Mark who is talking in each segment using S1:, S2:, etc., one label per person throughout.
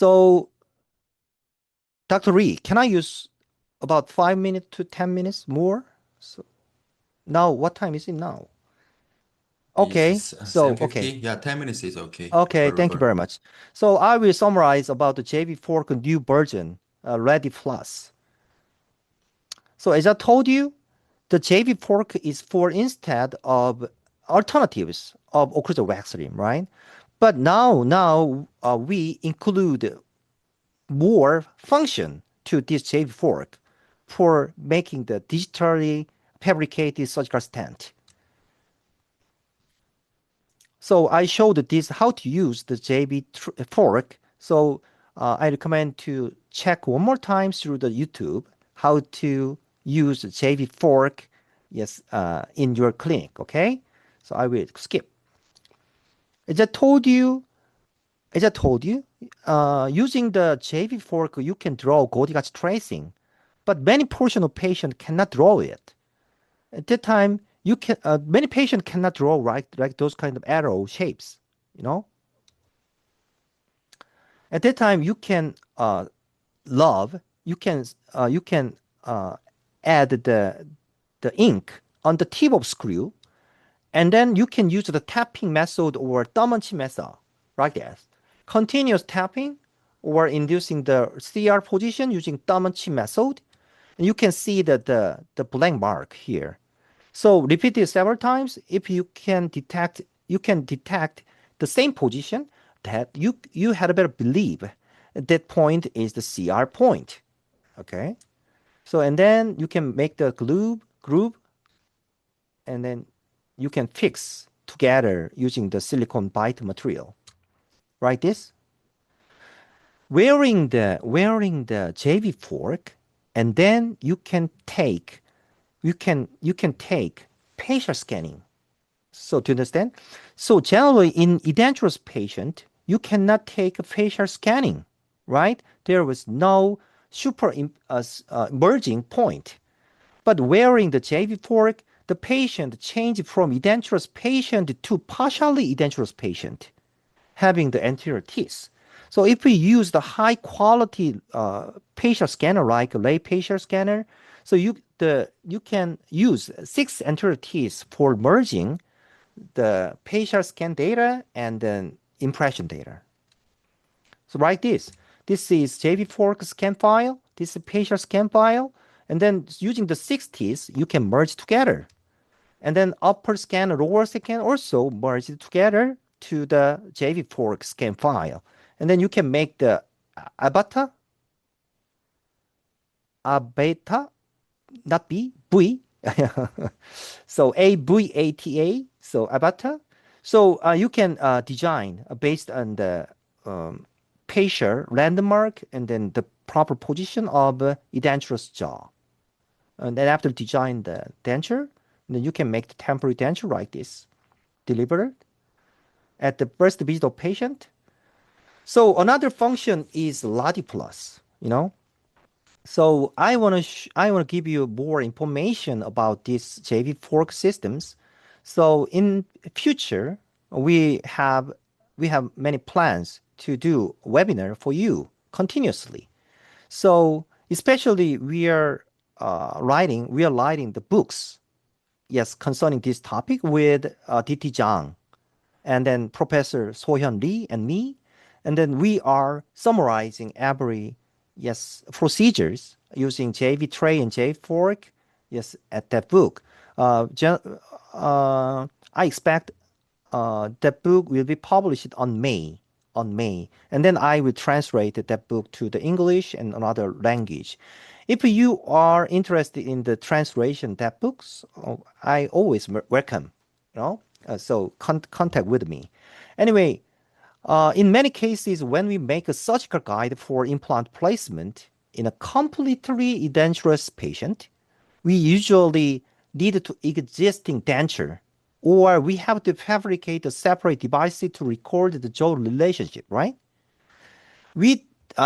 S1: So, Dr. Lee, can I use about 5 minutes to 10 minutes more? So now, what time is it now? Okay,
S2: It's
S1: so, okay.
S2: 7:50. Yeah, 10 minutes is okay
S1: Okay,
S2: for
S1: thank you
S2: record.
S1: very much. So I will summarize about the JV Fork new version, Ready Plus. So as I told you, the JV Fork is for instead of alternatives of occlusal wax rim, right? But now we include more function to this JV Fork for making the digitally fabricated surgical stent. So I showed this how to use the JB fork. So I recommend to check one more time through the YouTube how to use the JB fork, yes, in your clinic. Okay, so I will skip. As I told you, using the JB fork, you can draw Goldilocks tracing, but many portion of patient cannot draw it. At that time, you can many patients cannot draw like those kind of arrow shapes, you know. At that time, you can love you can add the ink on the tip of screw, and then you can use the tapping method or thumb and chin method like that. Continuous tapping or inducing the CR position using thumb and chin method. And you can see the blank mark here. So repeat it several times. If you can detect the same position that you had better believe that point is the CR point. Okay. So and then you can make the groove, and then you can fix together using the silicone bite material. Right this? Wearing the JV fork, and then you can take facial scanning. So to understand, so generally in edentulous patient, you cannot take a facial scanning, right? There was no merging point. But wearing the JV fork, the patient changed from edentulous patient to partially edentulous patient, having the anterior teeth. So if we use the high quality facial scanner like a lay facial scanner, so you can use 6 anterior teeth for merging the facial scan data and then impression data. So like this. This is JV4 scan file. This is facial scan file. And then using the 6 teeth, you can merge together. And then upper scan, lower scan also merge together to the JV4 scan file. And then you can make the abata, not B, V. So AVATA, so abata. So you can design based on the facial landmark and then the proper position of edentulous jaw. And then after design the denture, then you can make the temporary denture like this, delivered at the first visit of patient. So another function is Latiplus, you know. So I want to give you more information about these JV fork systems. So in future, we have many plans to do webinar for you continuously. So especially we are writing the books, yes, concerning this topic with DT Zhang and then Professor Sohyun Lee and me, and then we are summarizing every yes procedures using JV tray and J fork, yes, at that book. I expect that book will be published on May, and then I will translate that book to the English and another language. If you are interested in the translation that books, I always welcome, you know. So contact with me. Anyway, in many cases, when we make a surgical guide for implant placement in a completely edentulous patient, we usually need to existing denture, or we have to fabricate a separate device to record the jaw relationship, right? We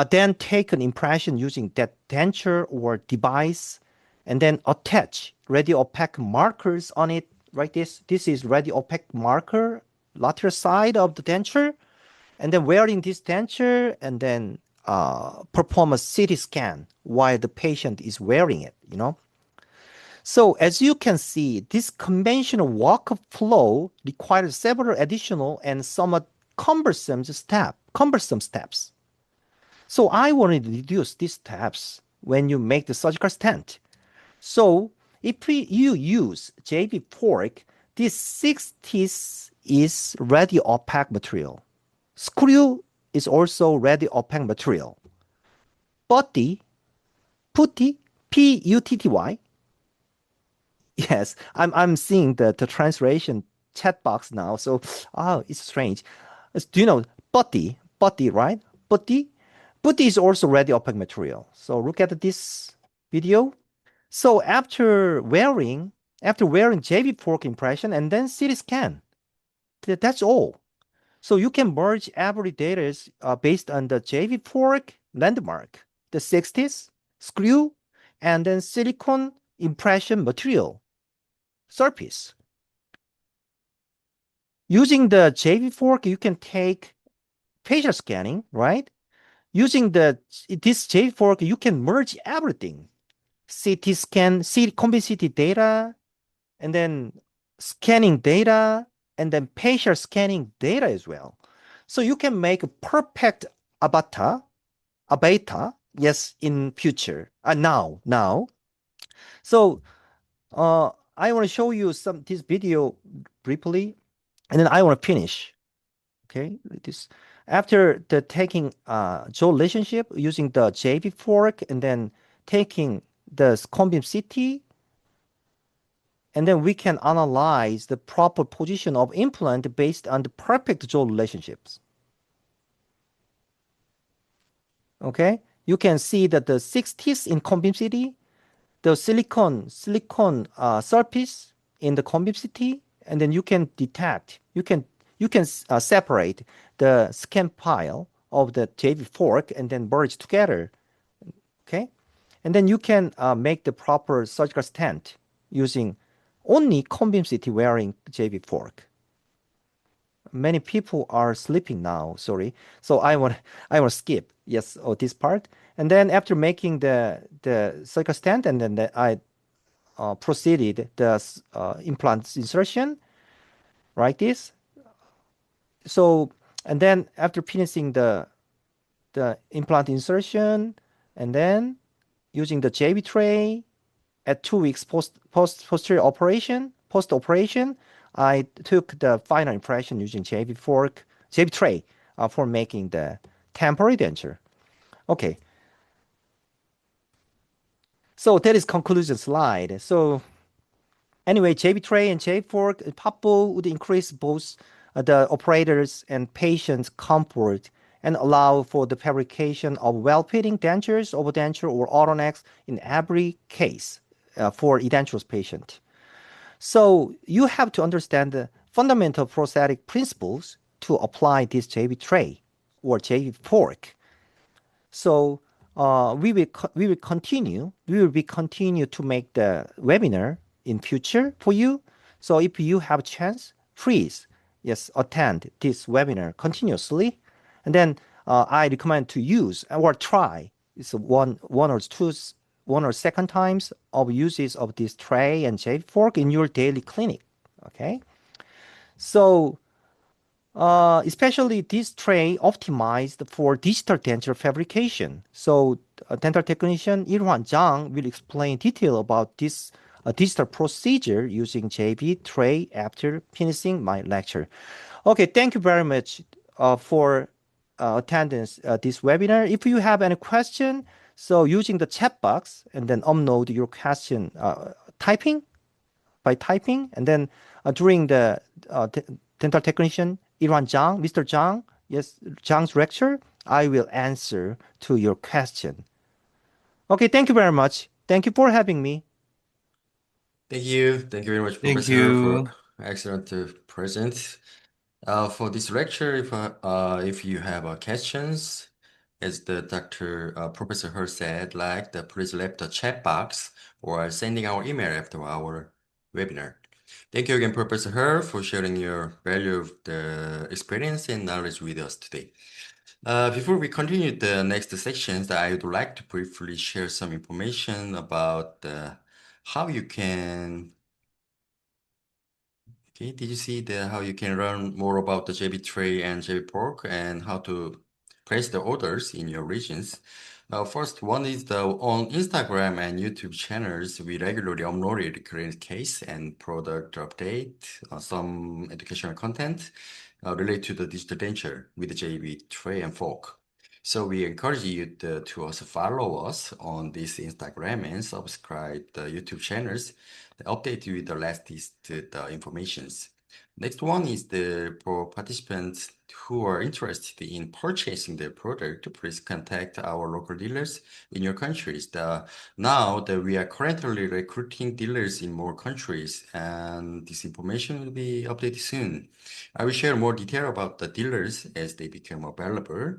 S1: then take an impression using that denture or device and then attach radio opaque markers on it, right? This is radio opaque marker, lateral side of the denture, and then wearing this denture and then perform a CT scan while the patient is wearing it, So as you can see, this conventional workflow requires several additional and somewhat cumbersome steps. So I want to reduce these steps when you make the surgical stent. So if you use JB fork, this 6 teeth is ready opaque material. Screw is also ready opaque material. Putty, Putty, yes, I'm seeing the translation chat box now. So, it's strange. Do you know putty, right? Putty is also ready opaque material. So look at this video. So after wearing JB fork impression and then CT scan, that's all. So you can merge every data based on the JB fork landmark, the 60s, screw, and then silicone impression material surface. Using the JB fork, you can take facial scanning, right? Using this JB fork, you can merge everything. CT scan, combine CT data, and then scanning data, and then facial scanning data as well. So you can make a perfect avatar, yes, in future, now. So I want to show you this video briefly, and then I want to finish. Okay, this after the taking jaw relationship using the JB fork, and then taking the cone-beam CT, and then we can analyze the proper position of implant based on the perfect jaw relationships. Okay, you can see that the 6 teeth in cone-beam CT, the silicone surface in the cone-beam CT, and then you can detect, you can separate the scan file of the JB fork and then merge together. Okay, and then you can make the proper surgical stent using only cone-beam CT wearing JB fork. Many people are sleeping now. Sorry, so I want to skip this part, and then after making the surgical stent, and then I proceeded the implant insertion, like this. So, and then after finishing the implant insertion, and then using the JB tray at 2 weeks post operation, I took the final impression using JB tray for making the temporary denture. Okay. So that is conclusion slide. So anyway, JB tray and JB fork POPO would increase both the operators and patients' comfort and allow for the fabrication of well-fitting dentures, overdenture, or autonex in every case for edentulous patient. So you have to understand the fundamental prosthetic principles to apply this JB tray or JB fork. So we will continue to make the webinar in future for you. So if you have a chance, please attend this webinar continuously, and then I recommend to use or try one or second times of uses of this tray and JB fork in your daily clinic. Okay, so especially this tray optimized for digital denture fabrication. So dental technician Irwan Zhang will explain detail about this digital procedure using JB tray after finishing my lecture. Okay, thank you very much for attendance this webinar. If you have any question, so using the chat box and then upload your question by typing, and then during the dental technician Iran Zhang, Mr. Zhang, Zhang's lecture, I will answer to your question. Okay, thank you very much. Thank you for having me.
S2: Thank you. Thank you very much,
S3: Thank
S2: Professor,
S3: you.
S2: for excellent present. For this lecture, if you have questions, as the Professor Her said, please leave the chat box or sending our email after our webinar. Thank you again, Professor Her, for sharing your value of the experience and knowledge with us today. Before we continue the next sections, I would like to briefly share some information about how you can. Okay, did you see how you can learn more about the JB Tray and JB Pork and how to place the orders in your regions? First one is on Instagram and YouTube channels, we regularly upload current case and product update, some educational content related to the digital denture with the JB Tray and Fork. So we encourage you to also follow us on this Instagram and subscribe the YouTube channels that update you with the latest informations. Next one is for participants who are interested in purchasing the product, please contact our local dealers in your countries. Now that we are currently recruiting dealers in more countries, and this information will be updated soon. I will share more detail about the dealers as they become available.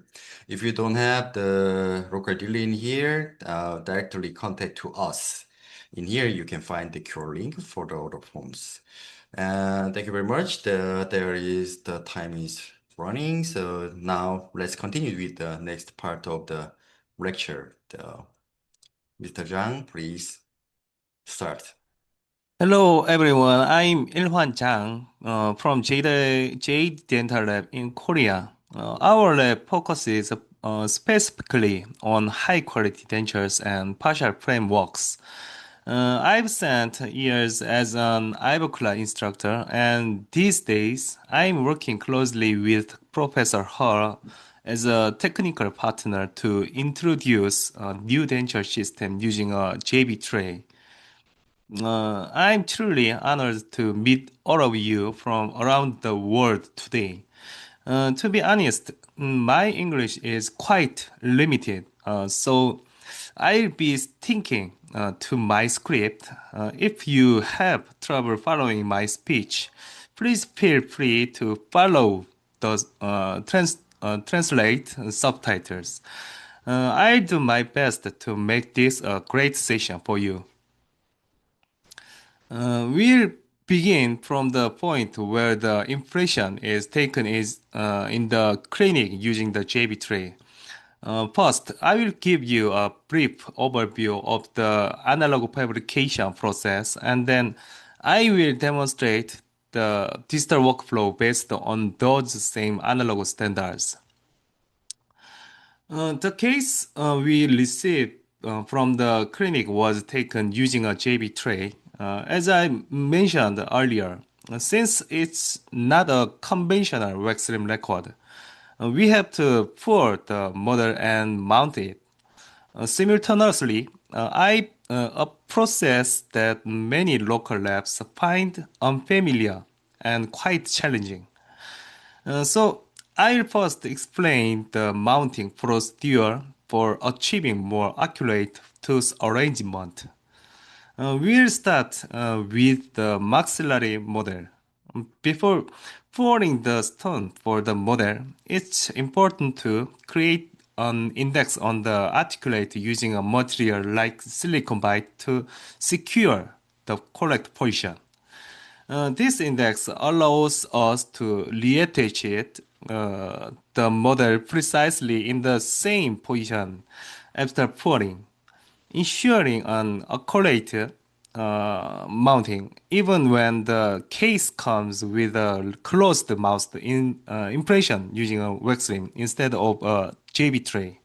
S2: If you don't have the local dealer in here, directly contact to us. In here, you can find the QR link for the order forms. Thank you very much. The time is running, so now let's continue with the next part of the lecture. Mr. Zhang, please start.
S3: Hello everyone, I'm Ilhwan Zhang from J Dental Lab in Korea. Our lab focuses specifically on high quality dentures and partial frameworks. I've spent years as an Ivocla instructor, and these days I'm working closely with Professor He as a technical partner to introduce a new denture system using a JB tray. I'm truly honored to meet all of you from around the world today. To be honest, my English is quite limited, so I'll be sticking to my script. If you have trouble following my speech, please feel free to follow those translate subtitles. I'll do my best to make this a great session for you. We'll begin from the point where the impression is taken in the clinic using the JB tray. First, I will give you a brief overview of the analog fabrication process, and then I will demonstrate the digital workflow based on those same analog standards. The case we received from the clinic was taken using a JB tray. As I mentioned earlier, since it's not a conventional wax rim record, we have to pour the model and mount it. Simultaneously, a process that many local labs find unfamiliar and quite challenging. So I'll first explain the mounting procedure for achieving more accurate tooth arrangement. We'll start with the maxillary model. Before pouring the stone for the model, it's important to create an index on the articulate using a material like silicone bite to secure the correct position. This index allows us to reattach the model precisely in the same position after pouring, ensuring an accurate mounting even when the case comes with a closed mouth impression using a wax rim instead of a JB tray.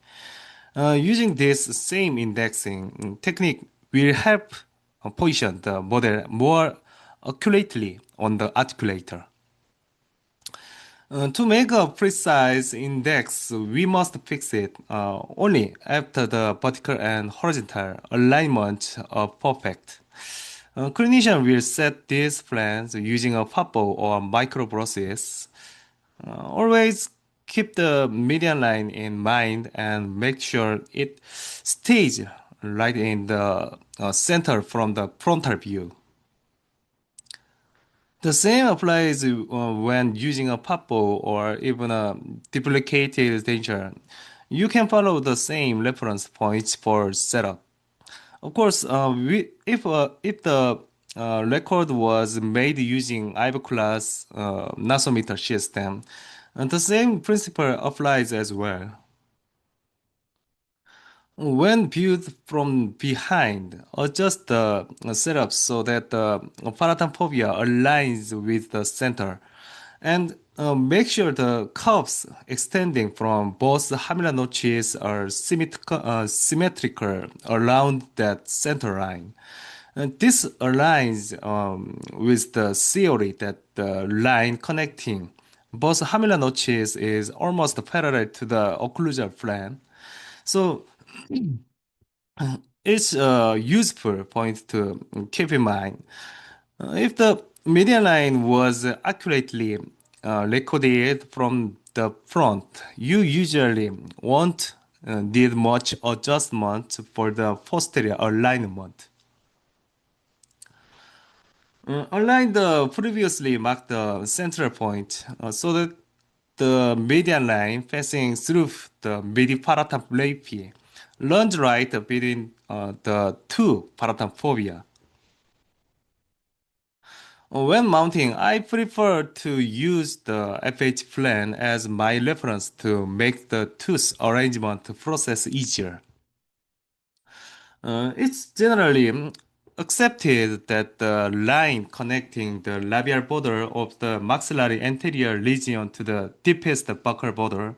S3: Using this same indexing technique will help position the model more accurately on the articulator. To make a precise index, we must fix it only after the vertical and horizontal alignment are perfect. Clinician will set these plans using a pop-up or microprocess. Always keep the median line in mind and make sure it stays right in the center from the frontal view. The same applies when using a pop-up or even a duplicated denture. You can follow the same reference points for setup. Of course, if the record was made using Ivocla's nasometer system, And the same principle applies as well. When viewed from behind, adjust the setup so that the paratophobia aligns with the center, and make sure the curves extending from both hamila notches are symmetrical around that center line. And this aligns with the theory that the line connecting both hamila notches is almost parallel to the occlusal plane. So it's a useful point to keep in mind. If the median line was accurately recorded from the front, you usually won't need much adjustment for the posterior alignment. Align the previously marked central point so that the median line passing through the midi-paratophobia runs right between the two paratophobia. When mounting, I prefer to use the FH plan as my reference to make the tooth arrangement process easier. It's generally accepted that the line connecting the labial border of the maxillary anterior region to the deepest buccal border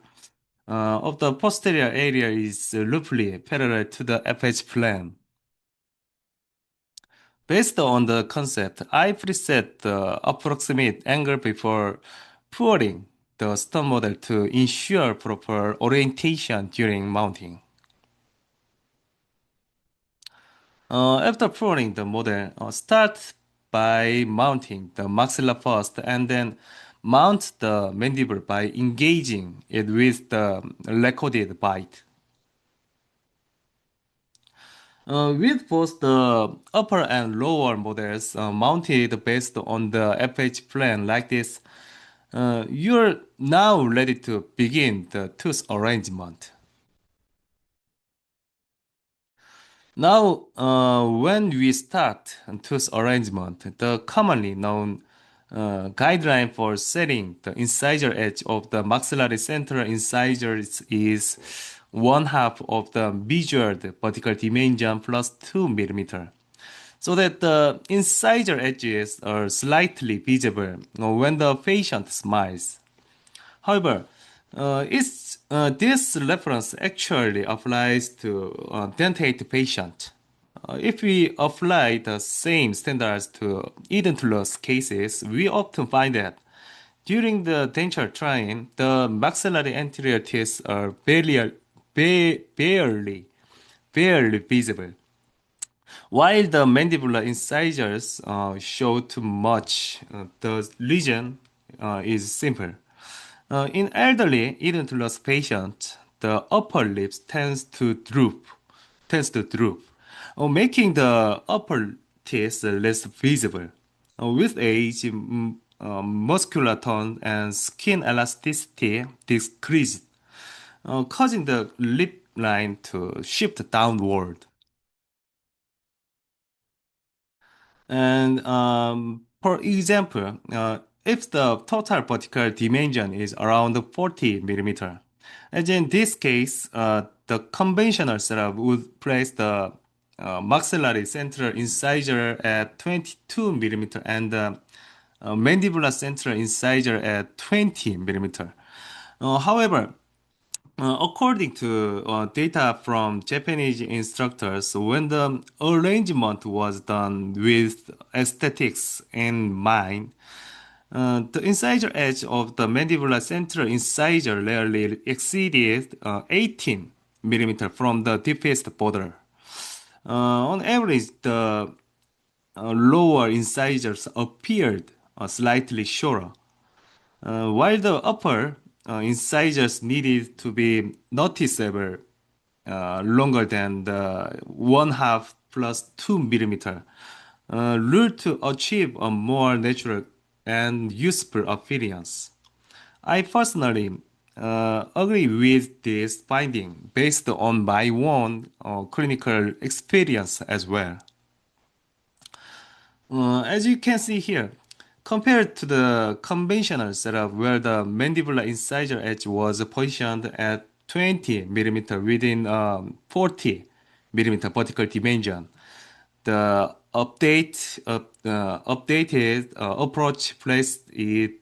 S3: of the posterior area is roughly parallel to the FH plane. Based on the concept, I preset the approximate angle before pouring the stone model to ensure proper orientation during mounting. After pouring the model, start by mounting the maxilla first and then mount the mandible by engaging it with the recorded bite. With both the upper and lower models mounted based on the FH plan like this, you're now ready to begin the tooth arrangement. Now, when we start tooth arrangement, the commonly known guideline for setting the incisor edge of the maxillary central incisors is 1/2 of the measured vertical dimension plus 2 millimeter, so that the incisor edges are slightly visible when the patient smiles. However, this reference actually applies to dentate patient. If we apply the same standards to edentulous cases, we often find that during the denture trying, the maxillary anterior teeth are barely visible, while the mandibular incisors show too much. The lesion is simple. In elderly edentulous patients, the upper lips tends to droop, making the upper teeth less visible. With age, muscular tone and skin elasticity decrease, causing the lip line to shift downward. And for example, if the total vertical dimension is around 40 millimeter, as in this case, the conventional setup would place the maxillary central incisor at 22 millimeter and the mandibular central incisor at 20 millimeter. However, according to data from Japanese instructors, when the arrangement was done with aesthetics in mind, the incisor edge of the mandibular central incisor rarely exceeded 18 millimeter from the deepest border. On average, the lower incisors appeared slightly shorter, while the upper incisors needed to be noticeable longer than the 1/2 plus 2 millimeter rule to achieve a more natural and useful appearance. I personally agree with this finding based on my own clinical experience as well. As you can see here, Compared to the conventional setup where the mandibular incisor edge was positioned at 20 millimeter within 40 millimeter vertical dimension, the updated approach placed it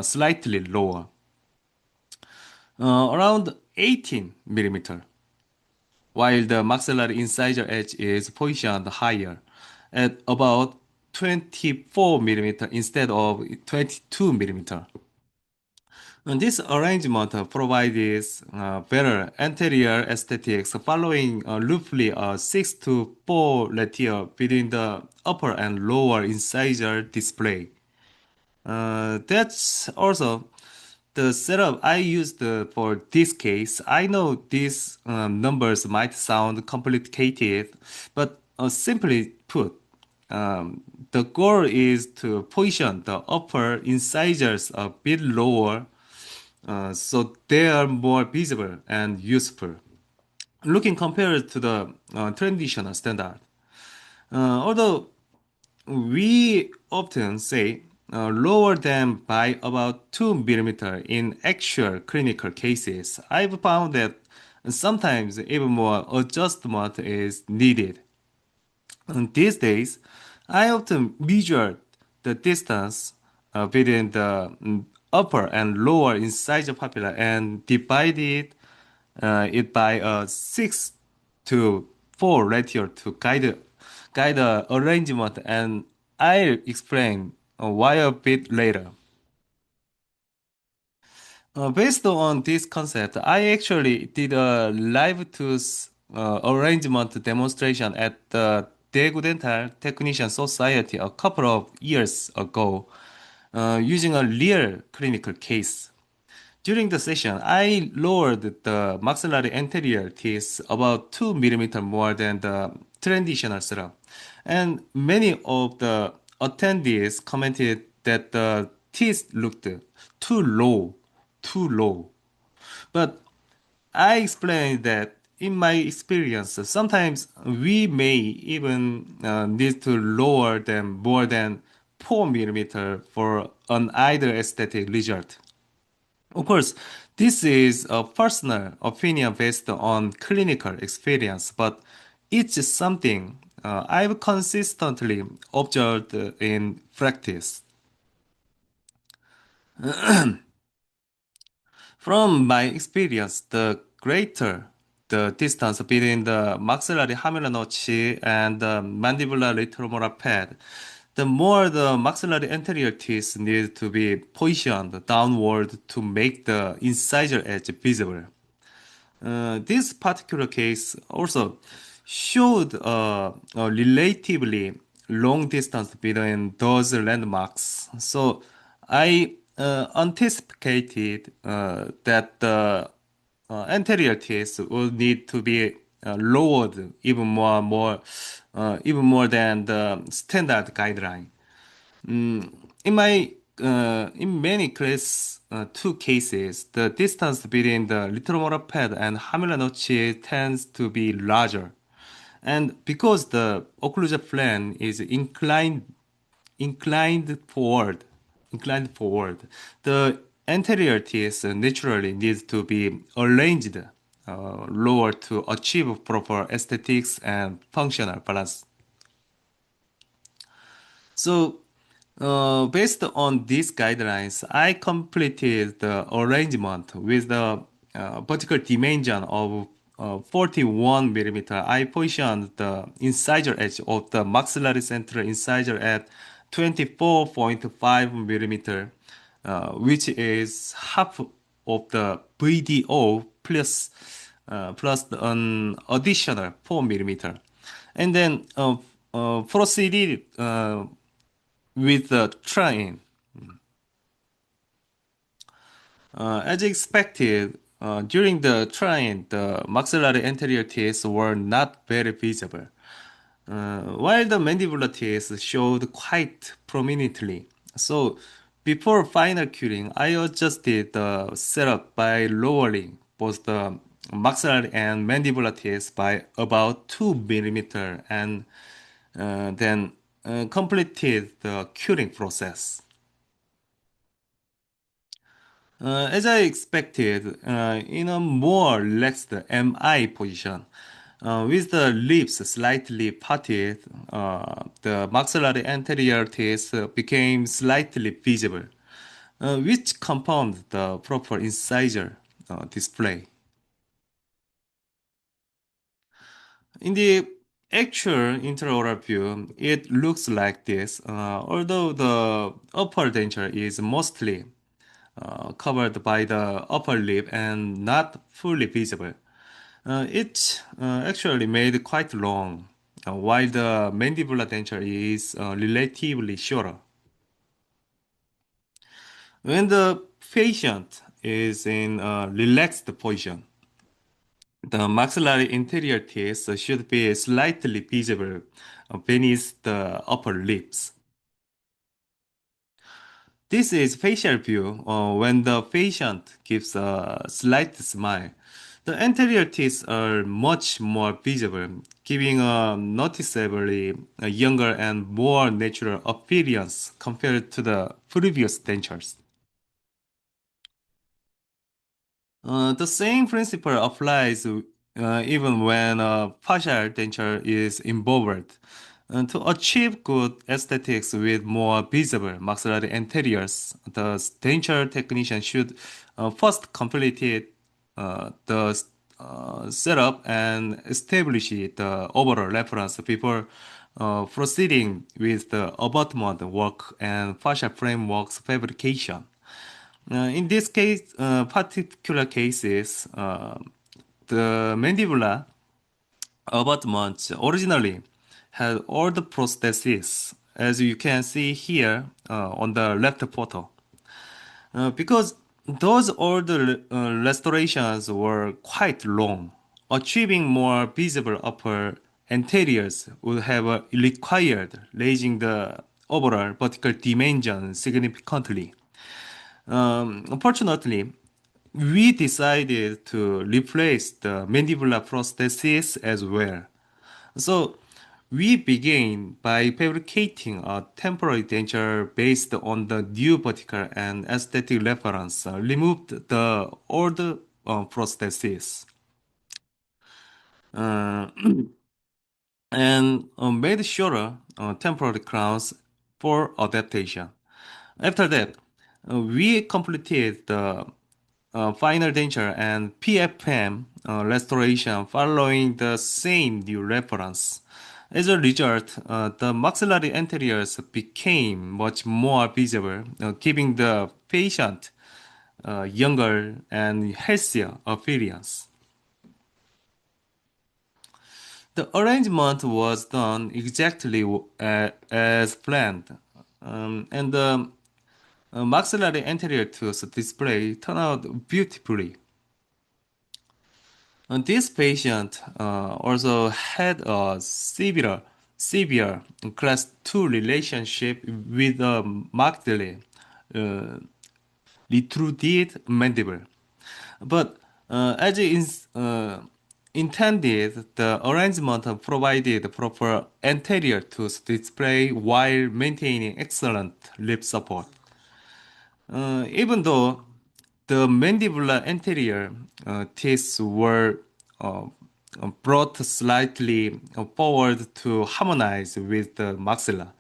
S3: slightly lower, around 18 millimeter, while the maxillary incisor edge is positioned higher at about 24 millimeter instead of 22 millimeter. And this arrangement provides better anterior aesthetics following roughly a 6 to 4 ratio between the upper and lower incisor display. That's also the setup I used for this case. I know these numbers might sound complicated, but simply put, the goal is to position the upper incisors a bit lower so they are more visible and useful. Looking compared to the traditional standard, although we often say lower than by about 2 millimeter in actual clinical cases, I've found that sometimes even more adjustment is needed. And these days, I often measure the distance between the upper and lower incisor papilla and divide it by a 6 to 4 ratio to guide the arrangement, and I'll explain why a bit later. Based on this concept, I actually did a live tooth arrangement demonstration at the Daegu Dental Technician Society a couple of years ago, using a real clinical case. During the session, I lowered the maxillary anterior teeth about 2 millimeter more than the traditional setup, and many of the attendees commented that the teeth looked too low, too low. But I explained that in my experience, sometimes we may even need to lower them more than 4 millimeter for an ideal aesthetic result. Of course, this is a personal opinion based on clinical experience, but it's something I've consistently observed in practice. From my experience, the greater the distance between the maxillary hamular notch and the mandibular retromolar pad, the more the maxillary anterior teeth need to be positioned downward to make the incisor edge visible. This particular case also showed a relatively long distance between those landmarks. So I anticipated that the anterior teeth would need to be lowered even more than the standard guideline. In many class 2 cases, the distance between the retromolar pad and hamular notch tends to be larger. And because the occlusal plane is inclined forward, the anterior teeth naturally need to be arranged lower to achieve proper aesthetics and functional balance. So, based on these guidelines, I completed the arrangement with the vertical dimension of 41 millimeter. I positioned the incisor edge of the maxillary central incisor at 24.5 millimeter, which is half of the VDO plus an additional 4 millimeter. And then proceeded with the train. As expected, during the train, the maxillary anterior teeth were not very visible, while the mandibular teeth showed quite prominently. So, before final curing, I adjusted the setup by lowering both the maxillary and mandibular teeth by about 2 millimeter, and then completed the curing process. As I expected, in a more relaxed MI position, with the lips slightly parted, the maxillary anterior teeth became slightly visible, which confirmed the proper incisor display. In the actual intraoral view, it looks like this, although the upper denture is mostly covered by the upper lip and not fully visible. It's actually made quite long, while the mandibular denture is relatively shorter. When the patient is in a relaxed position, the maxillary interior teeth should be slightly visible beneath the upper lips. This is facial view when the patient gives a slight smile. The anterior teeth are much more visible, giving a noticeably younger and more natural appearance compared to the previous dentures. The same principle applies even when a partial denture is involved. To achieve good aesthetics with more visible maxillary anteriors, the denture technician should first complete the setup and establish the overall reference before proceeding with the abutment work and partial frameworks fabrication. In this case, particular cases, the mandibular abutment originally had all the prostheses, as you can see here on the left photo. Because those older restorations were quite long, achieving more visible upper anteriors would have required raising the overall vertical dimension significantly. Unfortunately, we decided to replace the mandibular prosthesis as well. So we began by fabricating a temporary denture based on the new vertical and aesthetic reference, removed the old prosthesis, uh, and made shorter temporary crowns for adaptation. After that, we completed the final denture and PFM restoration following the same new reference. As a result, the maxillary anteriors became much more visible, giving the patient younger and healthier appearance. The arrangement was done exactly as planned, and the maxillary anterior tooth display turned out beautifully. This patient also had a severe class 2 relationship with a markedly uh, retruded mandible. But as is intended, the arrangement provided proper anterior tooth display while maintaining excellent lip support. Even though the mandibular anterior teeth were uh, brought slightly forward to harmonize with the maxilla,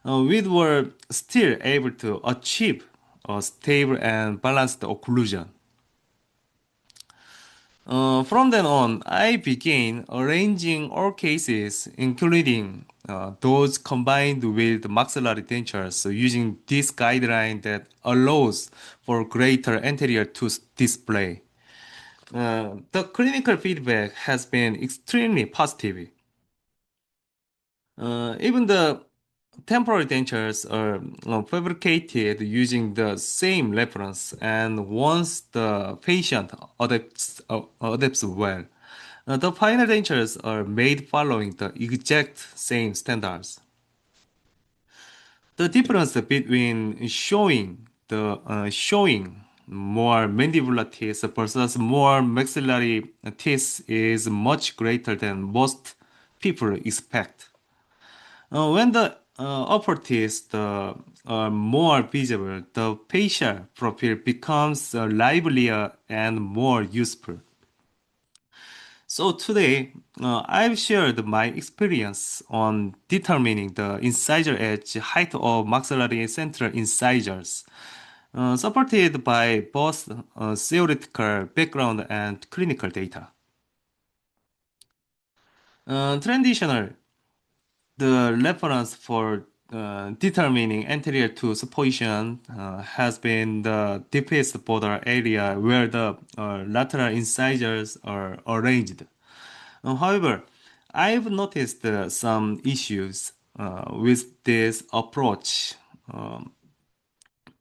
S3: we were still able to achieve a stable and balanced occlusion. From then on, I began arranging all cases, including those combined with maxillary dentures, using this guideline that allows for greater anterior tooth display. The clinical feedback has been extremely positive. Even the temporary dentures are fabricated using the same reference, and once the patient adapts well, the final dentures are made following the exact same standards. The difference between showing more mandibular teeth versus more maxillary teeth is much greater than most people expect. When the upper teeth are more visible, the facial profile becomes livelier and more useful. So today, I've shared my experience on determining the incisor edge height of maxillary central incisors, supported by both theoretical background and clinical data. Traditional, the reference for determining anterior tooth position has been the deepest border area where the lateral incisors are arranged. However, I've noticed some issues with this approach,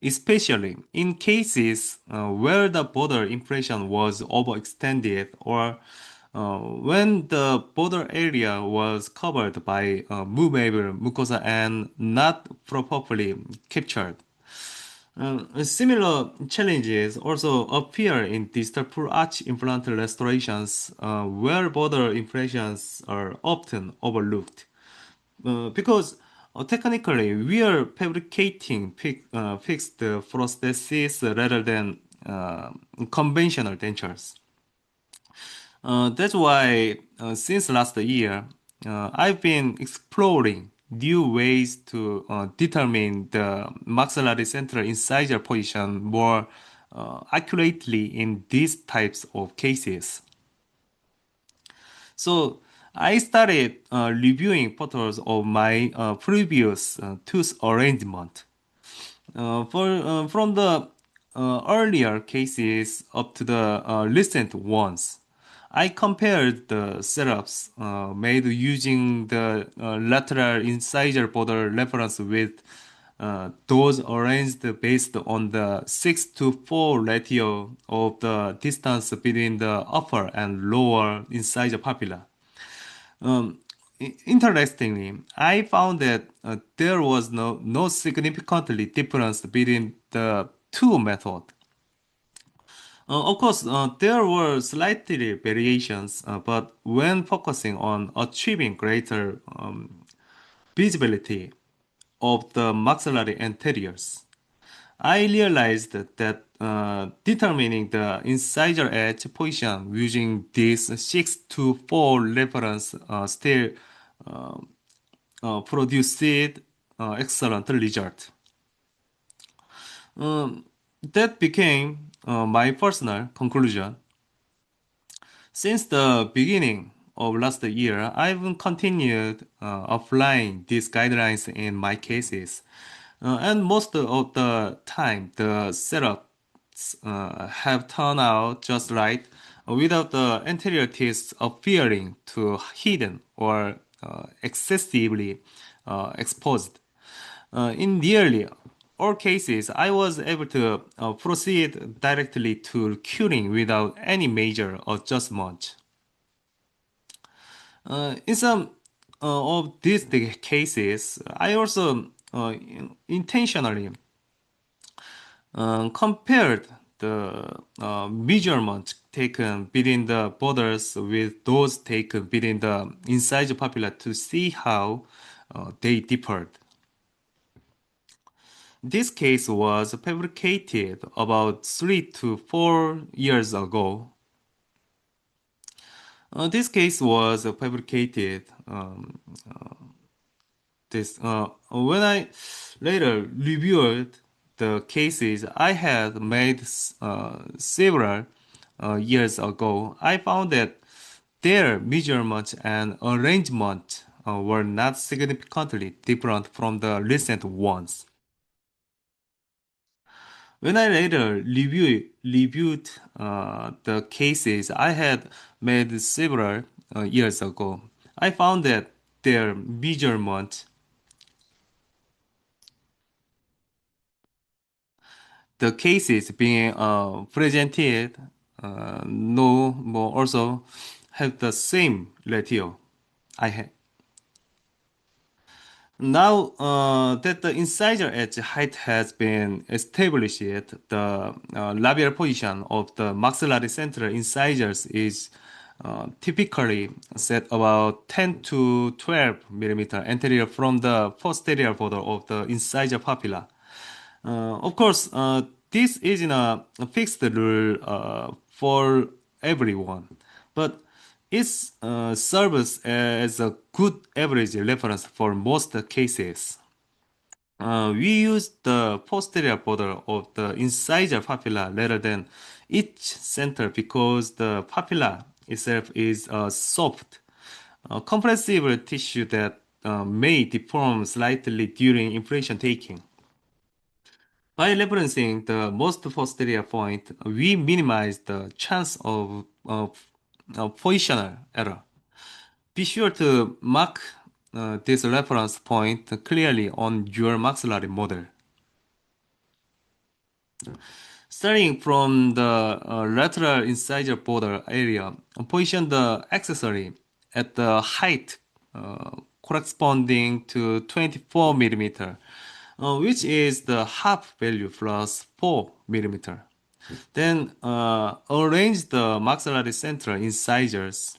S3: especially in cases where the border impression was overextended or when the border area was covered by movable mucosa and not properly captured. Similar challenges also appear in distal full arch implant restorations, where border impressions are often overlooked. Because technically, we are fabricating fixed prostheses rather than conventional dentures. That's why since last year, I've been exploring new ways to determine the maxillary central incisor position more accurately in these types of cases. So I started reviewing photos of my previous tooth arrangement. From the earlier cases up to the recent ones, I compared the setups made using the lateral incisor border reference with those arranged based on the 6 to 4 ratio of the distance between the upper and lower incisor papilla. Interestingly, I found that there was no significantly difference between the two methods. Of course, there were slightly variations, but when focusing on achieving greater visibility of the maxillary anteriors, I realized that determining the incisor edge position using this 6 to 4 reference still produced excellent result. That became my personal conclusion. Since the beginning of last year, I've continued applying these guidelines in my cases. And most of the time, the setups have turned out just right without the anterior teeth appearing too hidden or excessively exposed. In nearly all cases, I was able to proceed directly to curing without any major adjustment. In some of these cases, I also intentionally compared the measurements taken between the borders with those taken between the incisor papilla to see how they differed. This case was fabricated about 3 to 4 years ago. This case was fabricated when I later reviewed the cases I had made several years ago. I found that their measurements and arrangement were not significantly different from the recent ones. When I later reviewed the cases I had made several years ago, I found that their measurement, the cases being presented, no more also have the same ratio I had. Now that the incisor edge height has been established, the labial position of the maxillary central incisors is typically set about 10 to 12 millimeter anterior from the posterior border of the incisor papilla. Of course, this isn't a fixed rule for everyone, but it serves as a good average reference for most cases. We use the posterior border of the incisor papilla rather than each center because the papilla itself is a soft, compressive tissue that may deform slightly during impression taking. By referencing the most posterior point, we minimize the chance of positional error. Be sure to mark this reference point clearly on your maxillary model. Starting from the lateral incisor border area, position the accessory at the height corresponding to 24 millimeter, which is the half value plus 4 millimeter. Then arrange the maxillary central incisors.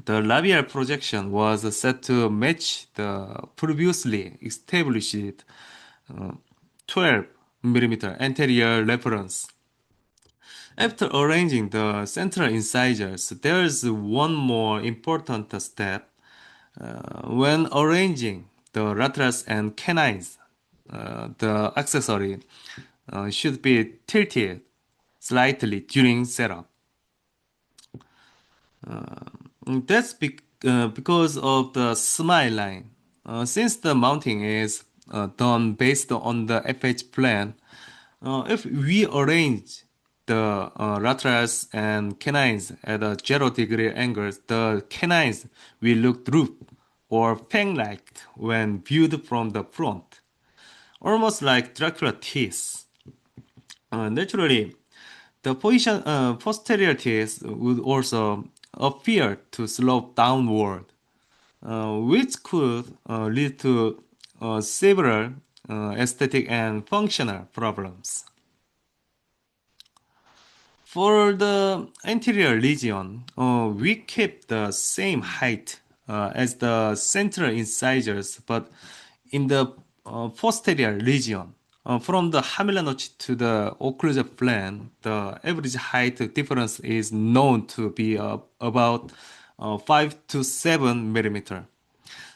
S3: The labial projection was set to match the previously established 12 millimeter anterior reference. After arranging the central incisors, there is one more important step. When arranging the laterals and canines, the accessory should be tilted slightly during setup. That's because of the smile line. Since the mounting is done based on the FH plan, if we arrange the laterals and canines at a 0-degree angles, the canines will look drooped or fang-like when viewed from the front, almost like Dracula teeth. Naturally, the posterior teeth would also appear to slope downward, which could lead to several aesthetic and functional problems. For the anterior region, we keep the same height as the central incisors, but in the posterior region, from the hamilla notch to the occlusal plane, the average height difference is known to be about 5 to 7 millimeter.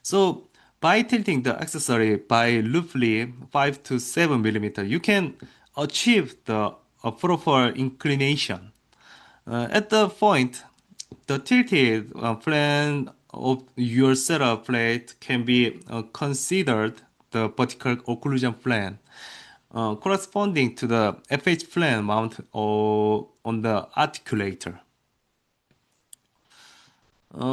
S3: So by tilting the accessory by roughly 5 to 7 millimeter, you can achieve the proper inclination. At the point, the tilted plane of your setup plate can be considered the vertical occlusion plane, corresponding to the FH plane mount on the articulator.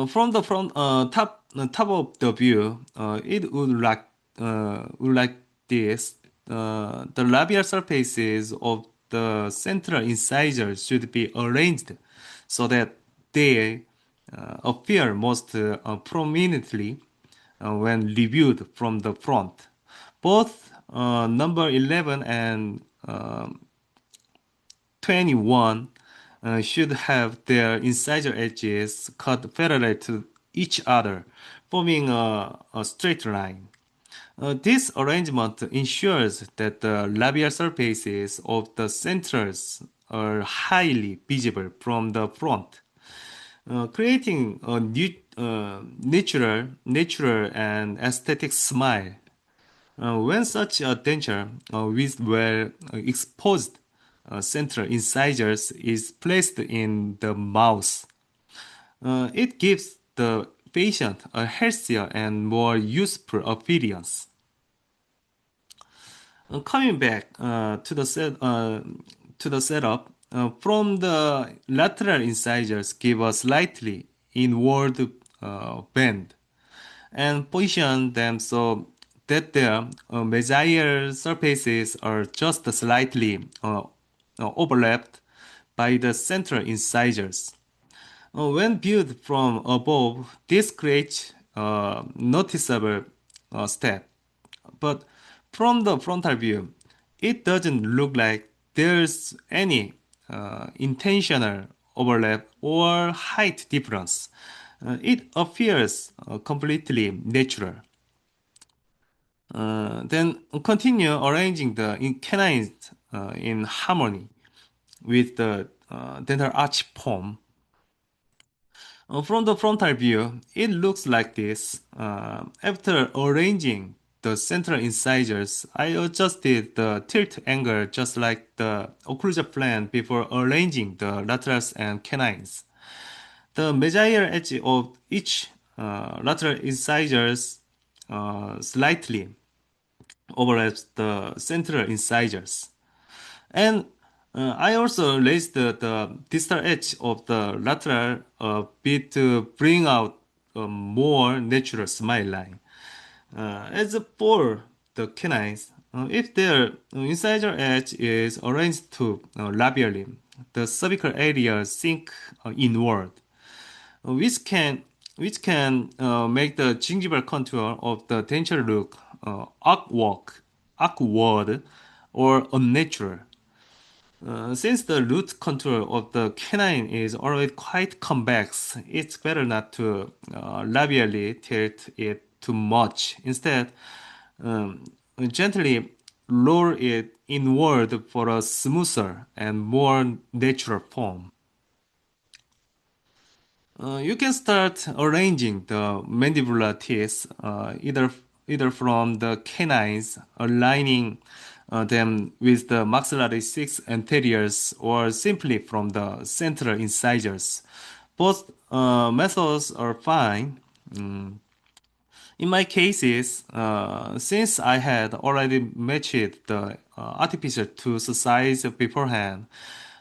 S3: From the front top of the view, it would like this. The labial surfaces of the central incisors should be arranged so that they appear most prominently when reviewed from the front. Both number 11 and 21 should have their incisor edges cut parallel to each other, forming a straight line. This arrangement ensures that the labial surfaces of the centers are highly visible from the front, creating a natural and aesthetic smile. When such a denture with well exposed central incisors is placed in the mouth, it gives the patient a healthier and more useful appearance. Coming back to the setup, from the lateral incisors give a slightly inward bend and position them so that their mesial surfaces are just slightly overlapped by the central incisors. When viewed from above, this creates a noticeable step. But from the frontal view, it doesn't look like there's any intentional overlap or height difference. It appears completely natural. Then continue arranging the canines in harmony with the dental arch form. From the frontal view, it looks like this. After arranging the central incisors, I adjusted the tilt angle just like the occlusal plan before arranging the laterals and canines. The mesial edge of each lateral incisors slightly overlaps the central incisors. And I also raised the distal edge of the lateral a bit to bring out a more natural smile line. As for the canines, if their incisor edge is arranged to labially, the cervical area sink inward, which can make the gingival contour of the denture look awkward or unnatural. Since the root contour of the canine is already quite convex, it's better not to labially tilt it too much. Instead, gently lower it inward for a smoother and more natural form. You can start arranging the mandibular teeth either from the canines, aligning them with the maxillary six anteriors, or simply from the central incisors. Both methods are fine. In my cases, since I had already matched the artificial tooth size beforehand,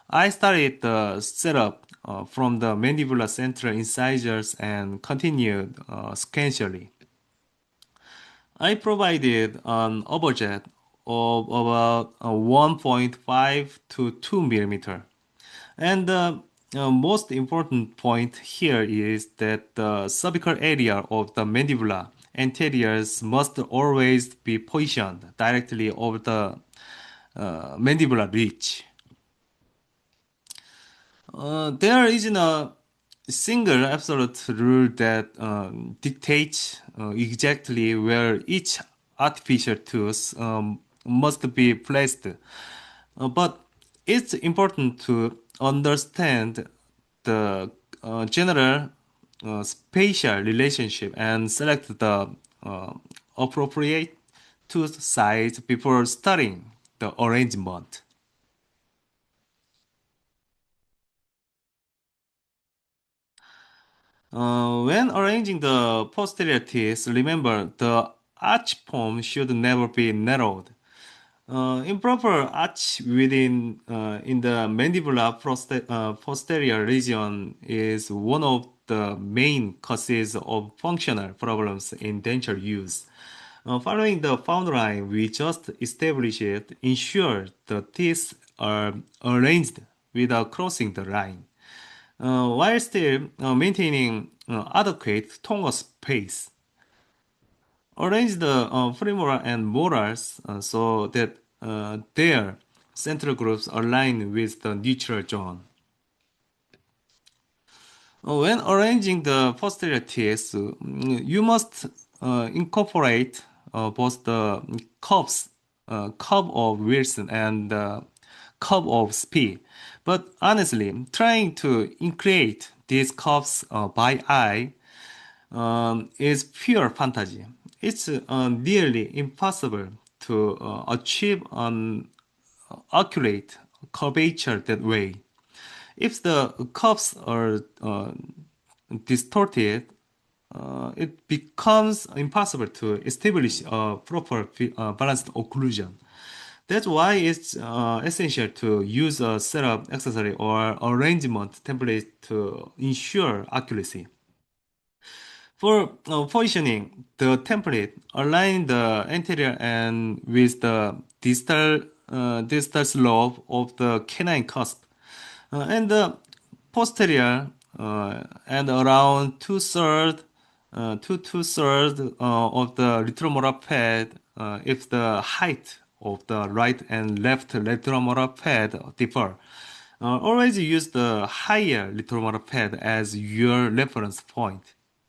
S3: I started the setup from the mandibular central incisors and continued sequentially. I provided an overjet of about 1.5 to 2 millimeter. And the most important point here is that the cervical area of the mandibular anteriors must always be positioned directly over the mandibular ridge. There isn't a single absolute rule that dictates exactly where each artificial tooth must be placed. But it's important to understand the general spatial relationship and select the appropriate tooth size before starting the arrangement. When arranging the posterior teeth, remember the arch form should never be narrowed. Improper arch within in the mandibular posterior region is one of the main causes of functional problems in denture use. Following the found line we just established, ensure the teeth are arranged without crossing the line, while still maintaining adequate tongue space. Arrange the premolar and molars so that their central groups align with the neutral zone. When arranging the posterior teeth, you must incorporate both the curve of Wilson and the curve of Spee. But honestly, trying to increase these curves by eye is pure fantasy. It's nearly impossible to achieve an accurate curvature that way. If the curves are distorted, it becomes impossible to establish a proper balanced occlusion. That's why it's essential to use a setup accessory or arrangement template to ensure accuracy. For positioning, the template align the anterior end with the distal slope of the canine cusp, and the posterior and around two-thirds to two-thirds of the retromolar pad if the height of the right and left retromolar pad differ. Always use the higher little pad as your reference point.